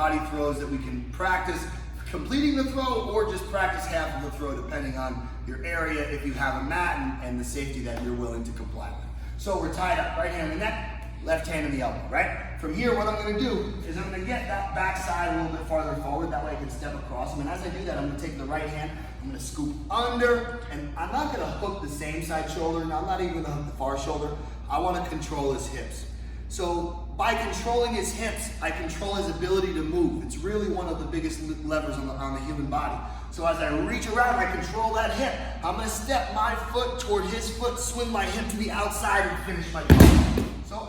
body throws that we can practice completing the throw or just practice half of the throw depending on your area, if you have a mat and the safety that you're willing to comply with. So we're tied up, right hand in the neck, left hand in the elbow, right? From here, what I'm gonna do is I'm gonna get that back side a little bit farther forward, that way I can step across him. And as I do that, I'm gonna take the right hand, I'm gonna scoop under, and I'm not gonna hook the same side shoulder, and I'm not even gonna hook the far shoulder. I wanna control his hips. So by controlling his hips, I control his ability to move. It's really one of the biggest levers on the human body. So as I reach around, I control that hip. I'm gonna step my foot toward his foot, swing my hip to the outside, and finish my throw.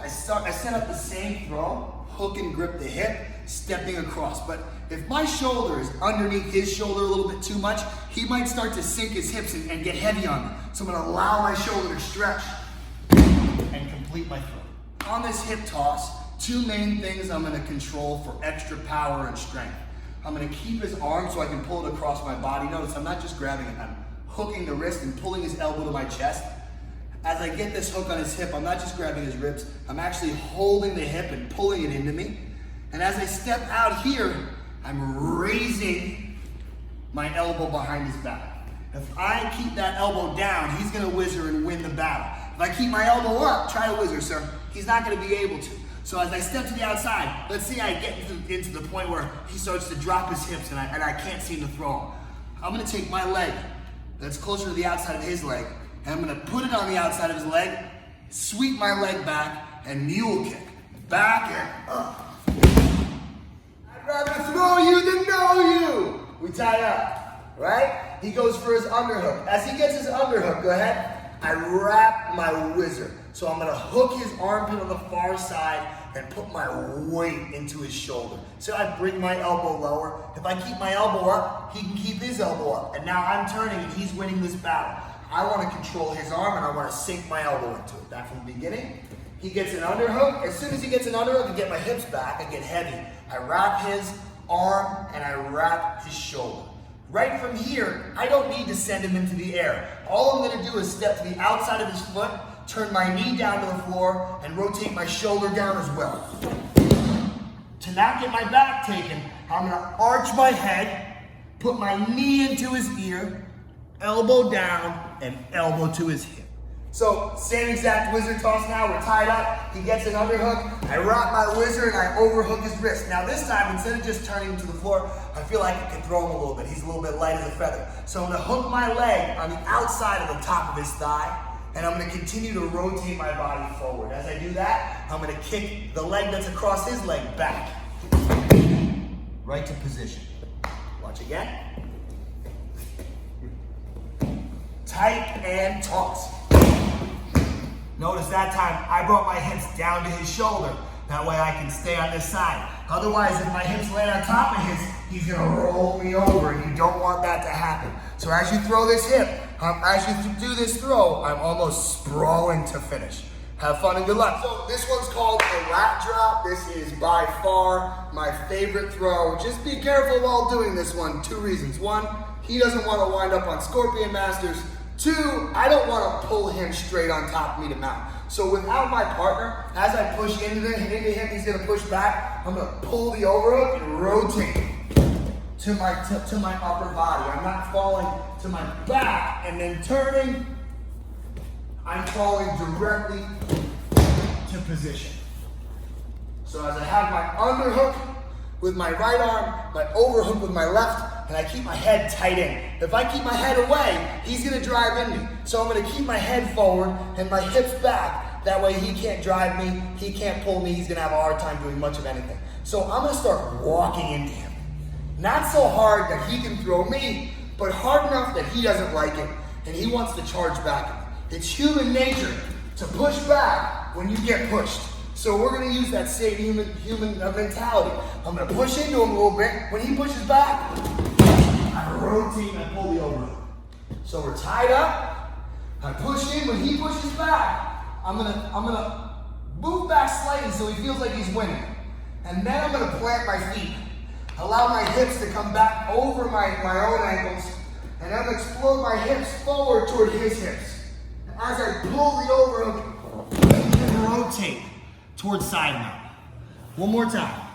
So I set up the same throw, hook and grip the hip, stepping across. But if my shoulder is underneath his shoulder a little bit too much, he might start to sink his hips and get heavy on me. So I'm gonna allow my shoulder to stretch and complete my throw. On this hip toss, two main things I'm gonna control for extra power and strength. I'm gonna keep his arm so I can pull it across my body. Notice I'm not just grabbing it, I'm hooking the wrist and pulling his elbow to my chest. As I get this hook on his hip, I'm not just grabbing his ribs, I'm actually holding the hip and pulling it into me. And as I step out here, I'm raising my elbow behind his back. If I keep that elbow down, he's gonna whizzer and win the battle. If I keep my elbow up, try to whizzer, sir, he's not gonna be able to. So as I step to the outside, let's say I get into the point where he starts to drop his hips and I can't seem to throw him. I'm gonna take my leg that's closer to the outside of his leg, and I'm gonna put it on the outside of his leg, sweep my leg back, and mule kick. Back and up. I'd rather throw you than know you. We tie up, right? He goes for his underhook. As he gets his underhook, go ahead. I wrap my whizzer. So I'm gonna hook his armpit on the far side and put my weight into his shoulder. So I bring my elbow lower. If I keep my elbow up, he can keep his elbow up. And now I'm turning and he's winning this battle. I wanna control his arm and I wanna sink my elbow into it. Back from the beginning. He gets an underhook. As soon as he gets an underhook, I get my hips back, I get heavy. I wrap his arm and I wrap his shoulder. Right from here, I don't need to send him into the air. All I'm gonna do is step to the outside of his foot, turn my knee down to the floor, and rotate my shoulder down as well. To not get my back taken, I'm gonna arch my head, put my knee into his ear, elbow down, and elbow to his hip. So, same exact whizzer toss now, we're tied up, he gets an underhook, I wrap my whizzer and I overhook his wrist. Now this time, instead of just turning him to the floor, I feel like I can throw him a little bit. He's a little bit light as a feather. So I'm gonna hook my leg on the outside of the top of his thigh, and I'm gonna continue to rotate my body forward. As I do that, I'm gonna kick the leg that's across his leg back. Right to position. Watch again. Tight and toss. Notice that time I brought my hips down to his shoulder. That way I can stay on this side. Otherwise, if my hips lay on top of his, he's gonna roll me over, and you don't want that to happen. So as you throw this hip, as you do this throw, I'm almost sprawling to finish. Have fun and good luck. So this one's called a lat drop. This is by far my favorite throw. Just be careful while doing this one. Two reasons. One, he doesn't want to wind up on Scorpion Masters. Two, I don't want to pull him straight on top of me to mount. So without my partner, as I push into him, he's gonna push back. I'm gonna pull the overhook and rotate to my upper body. I'm not falling to my back and then turning. I'm falling directly to position. So as I have my underhook with my right arm, my overhook with my left, and I keep my head tight in. If I keep my head away, he's gonna drive in me. So I'm gonna keep my head forward and my hips back. That way he can't drive me, he can't pull me, he's gonna have a hard time doing much of anything. So I'm gonna start walking into him. Not so hard that he can throw me, but hard enough that he doesn't like it and he wants to charge back at me. It's human nature to push back when you get pushed. So we're gonna use that same human mentality. I'm gonna push into him a little bit. When he pushes back, I rotate and I pull the overhook. So we're tied up. I push in. When he pushes back, I'm gonna move back slightly so he feels like he's winning. And then I'm gonna plant my feet. Allow my hips to come back over my own ankles. And I'm gonna explode my hips forward toward his hips. As I pull the overhook and rotate towards side mount. One more time.